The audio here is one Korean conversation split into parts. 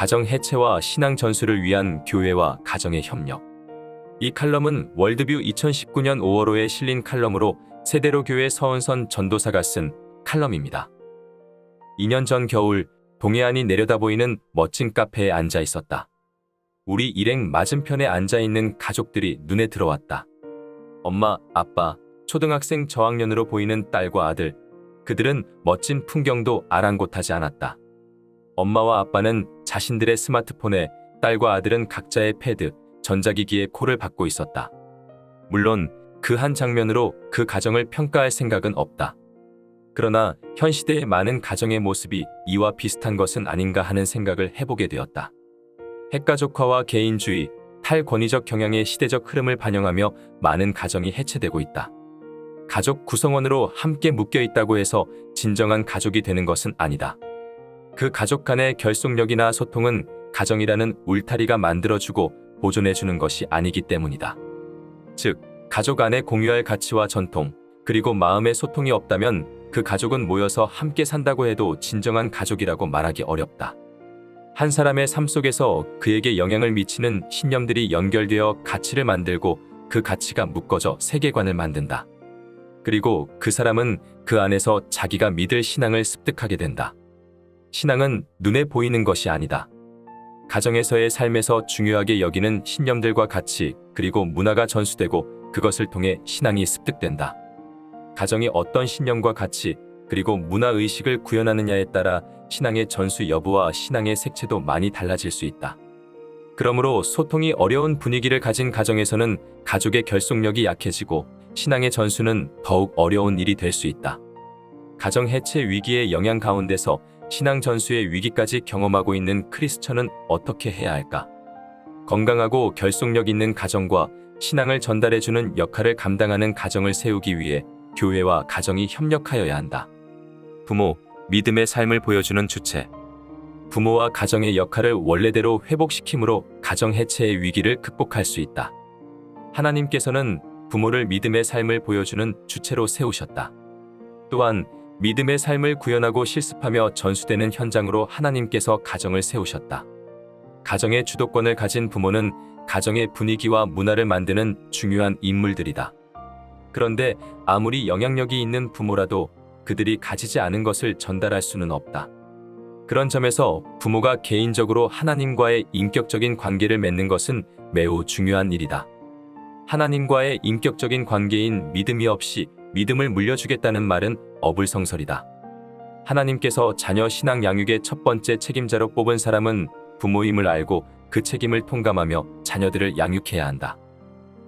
가정 해체와 신앙 전수를 위한 교회와 가정의 협력. 이 칼럼은 월드뷰 2019년 5월호에 실린 칼럼으로 세대로 교회 서은선 전도사가 쓴 칼럼입니다. 2년 전 겨울 동해안이 내려다보이는 멋진 카페에 앉아 있었다. 우리 일행 맞은편에 앉아있는 가족들이 눈에 들어왔다. 엄마, 아빠, 초등학생 저학년으로 보이는 딸과 아들. 그들은 멋진 풍경도 아랑곳하지 않았다. 엄마와 아빠는 자신들의 스마트폰에, 딸과 아들은 각자의 패드, 전자기기에 코를 박고 있었다. 물론 그 한 장면으로 그 가정을 평가할 생각은 없다. 그러나 현 시대의 많은 가정의 모습이 이와 비슷한 것은 아닌가 하는 생각을 해보게 되었다. 핵가족화와 개인주의, 탈권위적 경향의 시대적 흐름을 반영하며 많은 가정이 해체되고 있다. 가족 구성원으로 함께 묶여 있다고 해서 진정한 가족이 되는 것은 아니다. 그 가족 간의 결속력이나 소통은 가정이라는 울타리가 만들어주고 보존해주는 것이 아니기 때문이다. 즉, 가족 안에 공유할 가치와 전통, 그리고 마음의 소통이 없다면 그 가족은 모여서 함께 산다고 해도 진정한 가족이라고 말하기 어렵다. 한 사람의 삶 속에서 그에게 영향을 미치는 신념들이 연결되어 가치를 만들고 그 가치가 묶어져 세계관을 만든다. 그리고 그 사람은 그 안에서 자기가 믿을 신앙을 습득하게 된다. 신앙은 눈에 보이는 것이 아니다. 가정에서의 삶에서 중요하게 여기는 신념들과 가치, 그리고 문화가 전수되고 그것을 통해 신앙이 습득된다. 가정이 어떤 신념과 가치, 그리고 문화의식을 구현하느냐에 따라 신앙의 전수 여부와 신앙의 색채도 많이 달라질 수 있다. 그러므로 소통이 어려운 분위기를 가진 가정에서는 가족의 결속력이 약해지고 신앙의 전수는 더욱 어려운 일이 될 수 있다. 가정 해체 위기의 영향 가운데서 신앙 전수의 위기까지 경험하고 있는 크리스천은 어떻게 해야 할까? 건강하고 결속력 있는 가정과 신앙을 전달해주는 역할을 감당하는 가정을 세우기 위해 교회와 가정이 협력하여야 한다. 부모, 믿음의 삶을 보여주는 주체. 부모와 가정의 역할을 원래대로 회복시킴으로 가정 해체의 위기를 극복할 수 있다. 하나님께서는 부모를 믿음의 삶을 보여주는 주체로 세우셨다. 또한 믿음의 삶을 구현하고 실습하며 전수되는 현장으로 하나님께서 가정을 세우셨다. 가정의 주도권을 가진 부모는 가정의 분위기와 문화를 만드는 중요한 인물들이다. 그런데 아무리 영향력이 있는 부모라도 그들이 가지지 않은 것을 전달할 수는 없다. 그런 점에서 부모가 개인적으로 하나님과의 인격적인 관계를 맺는 것은 매우 중요한 일이다. 하나님과의 인격적인 관계인 믿음이 없이 믿음을 물려주겠다는 말은 어불성설이다. 하나님께서 자녀 신앙 양육의 첫 번째 책임자로 뽑은 사람은 부모임을 알고 그 책임을 통감하며 자녀들을 양육해야 한다.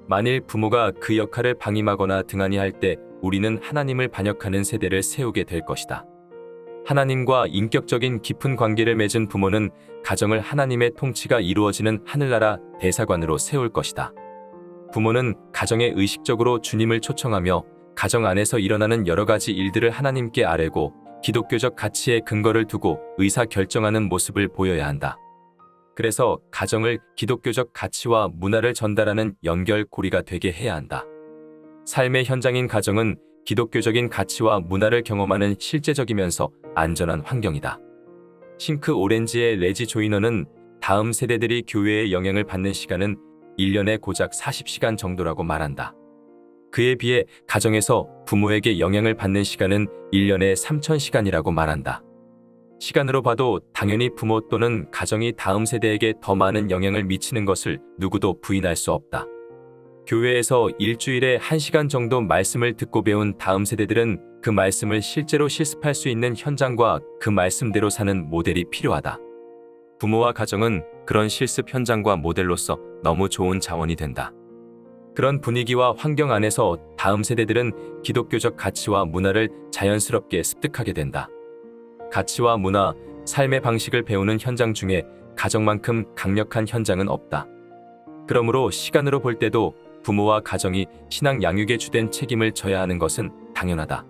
만일 부모가 그 역할을 방임하거나 등한히 할 때 우리는 하나님을 반역하는 세대를 세우게 될 것이다. 하나님과 인격적인 깊은 관계를 맺은 부모는 가정을 하나님의 통치가 이루어지는 하늘나라 대사관으로 세울 것이다. 부모는 가정에 의식적으로 주님을 초청하며 가정 안에서 일어나는 여러 가지 일들을 하나님께 아뢰고 기독교적 가치에 근거를 두고 의사결정하는 모습을 보여야 한다. 그래서 가정을 기독교적 가치와 문화를 전달하는 연결고리가 되게 해야 한다. 삶의 현장인 가정은 기독교적인 가치와 문화를 경험하는 실제적이면서 안전한 환경이다. 싱크 오렌지의 레지 조이너는 다음 세대들이 교회의 영향을 받는 시간은 1년에 고작 40시간 정도라고 말한다. 그에 비해 가정에서 부모에게 영향을 받는 시간은 1년에 3000시간이라고 말한다. 시간으로 봐도 당연히 부모 또는 가정이 다음 세대에게 더 많은 영향을 미치는 것을 누구도 부인할 수 없다. 교회에서 일주일에 1시간 정도 말씀을 듣고 배운 다음 세대들은 그 말씀을 실제로 실습할 수 있는 현장과 그 말씀대로 사는 모델이 필요하다. 부모와 가정은 그런 실습 현장과 모델로서 너무 좋은 자원이 된다. 그런 분위기와 환경 안에서 다음 세대들은 기독교적 가치와 문화를 자연스럽게 습득하게 된다. 가치와 문화, 삶의 방식을 배우는 현장 중에 가정만큼 강력한 현장은 없다. 그러므로 시간으로 볼 때도 부모와 가정이 신앙 양육에 주된 책임을 져야 하는 것은 당연하다.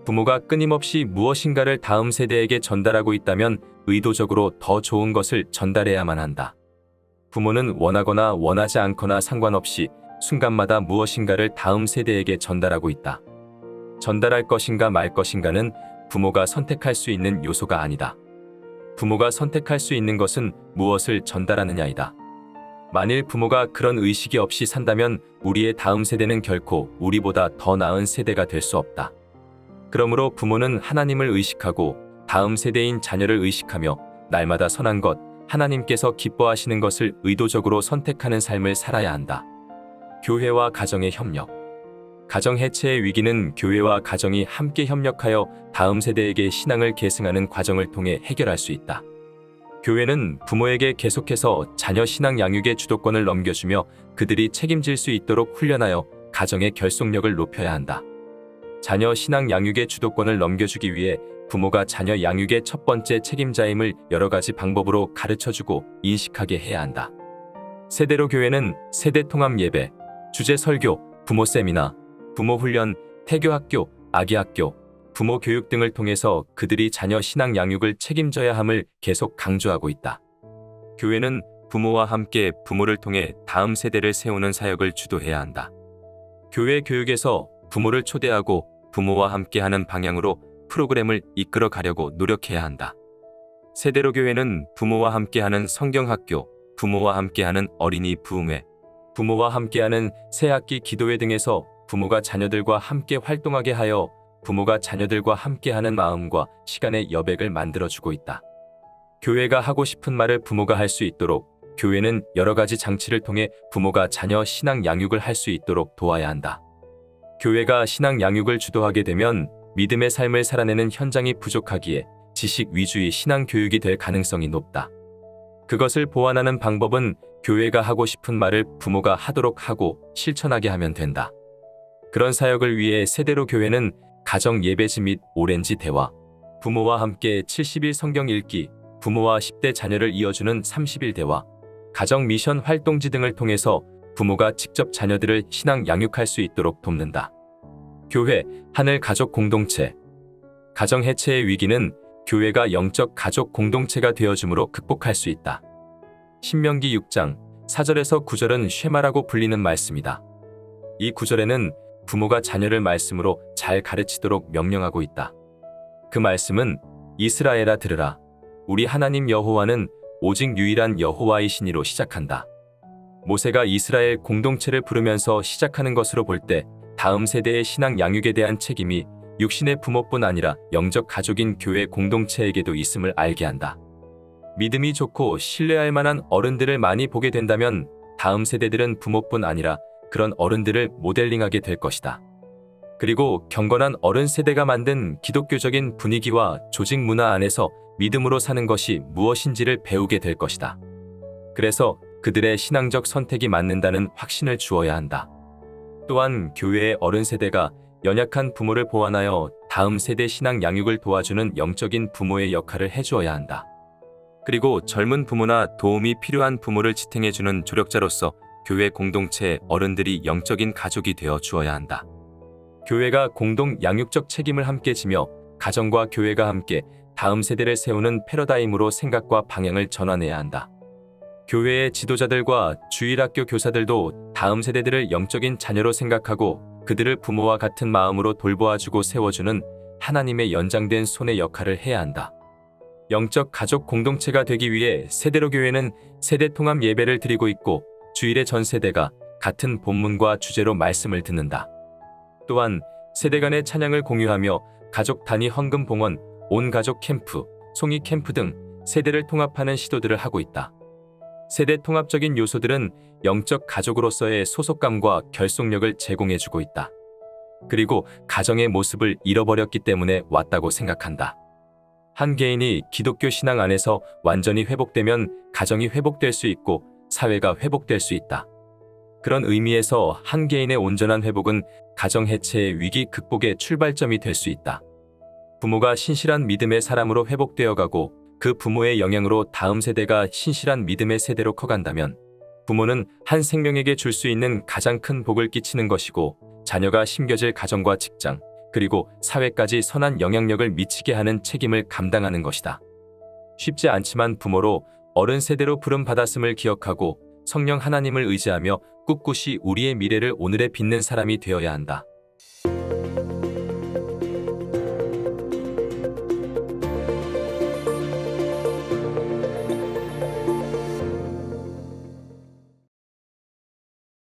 부모가 끊임없이 무엇인가를 다음 세대에게 전달하고 있다면 의도적으로 더 좋은 것을 전달해야만 한다. 부모는 원하거나 원하지 않거나 상관없이 순간마다 무엇인가를 다음 세대에게 전달하고 있다. 전달할 것인가 말 것인가는 부모가 선택할 수 있는 요소가 아니다. 부모가 선택할 수 있는 것은 무엇을 전달하느냐이다. 만일 부모가 그런 의식이 없이 산다면 우리의 다음 세대는 결코 우리보다 더 나은 세대가 될 수 없다. 그러므로 부모는 하나님을 의식하고 다음 세대인 자녀를 의식하며 날마다 선한 것, 하나님께서 기뻐하시는 것을 의도적으로 선택하는 삶을 살아야 한다. 교회와 가정의 협력. 가정 해체의 위기는 교회와 가정이 함께 협력하여 다음 세대에게 신앙을 계승하는 과정을 통해 해결할 수 있다. 교회는 부모에게 계속해서 자녀 신앙 양육의 주도권을 넘겨주며 그들이 책임질 수 있도록 훈련하여 가정의 결속력을 높여야 한다. 자녀 신앙 양육의 주도권을 넘겨주기 위해 부모가 자녀 양육의 첫 번째 책임자임을 여러 가지 방법으로 가르쳐주고 인식하게 해야 한다. 세대로 교회는 세대 통합 예배, 주제 설교, 부모 세미나, 부모 훈련, 태교학교, 아기학교, 부모 교육 등을 통해서 그들이 자녀 신앙 양육을 책임져야 함을 계속 강조하고 있다. 교회는 부모와 함께 부모를 통해 다음 세대를 세우는 사역을 주도해야 한다. 교회 교육에서 부모를 초대하고 부모와 함께하는 방향으로 프로그램을 이끌어 가려고 노력해야 한다. 세대로 교회는 부모와 함께하는 성경학교, 부모와 함께하는 어린이 부흥회, 부모와 함께하는 새학기 기도회 등에서 부모가 자녀들과 함께 활동하게 하여 부모가 자녀들과 함께하는 마음과 시간의 여백을 만들어주고 있다. 교회가 하고 싶은 말을 부모가 할 수 있도록 교회는 여러 가지 장치를 통해 부모가 자녀 신앙 양육을 할 수 있도록 도와야 한다. 교회가 신앙 양육을 주도하게 되면 믿음의 삶을 살아내는 현장이 부족하기에 지식 위주의 신앙 교육이 될 가능성이 높다. 그것을 보완하는 방법은 교회가 하고 싶은 말을 부모가 하도록 하고 실천하게 하면 된다. 그런 사역을 위해 세대로 교회는 가정 예배지 및 오렌지 대화, 부모와 함께 70일 성경 읽기, 부모와 10대 자녀를 이어주는 30일 대화, 가정 미션 활동지 등을 통해서 부모가 직접 자녀들을 신앙 양육할 수 있도록 돕는다. 교회, 하늘 가족 공동체. 가정 해체의 위기는 교회가 영적 가족 공동체가 되어줌으로 극복할 수 있다. 신명기 6장 4절에서 9절은 쉐마라고 불리는 말씀이다. 이 구절에는 부모가 자녀를 말씀으로 잘 가르치도록 명령하고 있다. 그 말씀은 이스라엘아 들으라. 우리 하나님 여호와는 오직 유일한 여호와이시니로 시작한다. 모세가 이스라엘 공동체를 부르면서 시작하는 것으로 볼 때 다음 세대의 신앙 양육에 대한 책임이 육신의 부모뿐 아니라 영적 가족인 교회 공동체에게도 있음을 알게 한다. 믿음이 좋고 신뢰할 만한 어른들을 많이 보게 된다면 다음 세대들은 부모뿐 아니라 그런 어른들을 모델링하게 될 것이다. 그리고 경건한 어른 세대가 만든 기독교적인 분위기와 조직 문화 안에서 믿음으로 사는 것이 무엇인지를 배우게 될 것이다. 그래서 그들의 신앙적 선택이 맞는다는 확신을 주어야 한다. 또한 교회의 어른 세대가 연약한 부모를 보완하여 다음 세대 신앙 양육을 도와주는 영적인 부모의 역할을 해주어야 한다. 그리고 젊은 부모나 도움이 필요한 부모를 지탱해주는 조력자로서 교회 공동체의 어른들이 영적인 가족이 되어 주어야 한다. 교회가 공동 양육적 책임을 함께 지며 가정과 교회가 함께 다음 세대를 세우는 패러다임으로 생각과 방향을 전환해야 한다. 교회의 지도자들과 주일학교 교사들도 다음 세대들을 영적인 자녀로 생각하고 그들을 부모와 같은 마음으로 돌보아주고 세워주는 하나님의 연장된 손의 역할을 해야 한다. 영적 가족 공동체가 되기 위해 세대로 교회는 세대 통합 예배를 드리고 있고 주일에 전 세대가 같은 본문과 주제로 말씀을 듣는다. 또한 세대 간의 찬양을 공유하며 가족 단위 헌금 봉헌, 온 가족 캠프, 송이 캠프 등 세대를 통합하는 시도들을 하고 있다. 세대 통합적인 요소들은 영적 가족으로서의 소속감과 결속력을 제공해주고 있다. 그리고 가정의 모습을 잃어버렸기 때문에 왔다고 생각한다. 한 개인이 기독교 신앙 안에서 완전히 회복되면 가정이 회복될 수 있고 사회가 회복될 수 있다. 그런 의미에서 한 개인의 온전한 회복은 가정 해체의 위기 극복의 출발점이 될 수 있다. 부모가 신실한 믿음의 사람으로 회복되어 가고 그 부모의 영향으로 다음 세대가 신실한 믿음의 세대로 커간다면 부모는 한 생명에게 줄 수 있는 가장 큰 복을 끼치는 것이고 자녀가 심겨질 가정과 직장 그리고 사회까지 선한 영향력을 미치게 하는 책임을 감당하는 것이다. 쉽지 않지만 부모로 어른 세대로 부름 받았음을 기억하고 성령 하나님을 의지하며 꿋꿋이 우리의 미래를 오늘에 빚는 사람이 되어야 한다.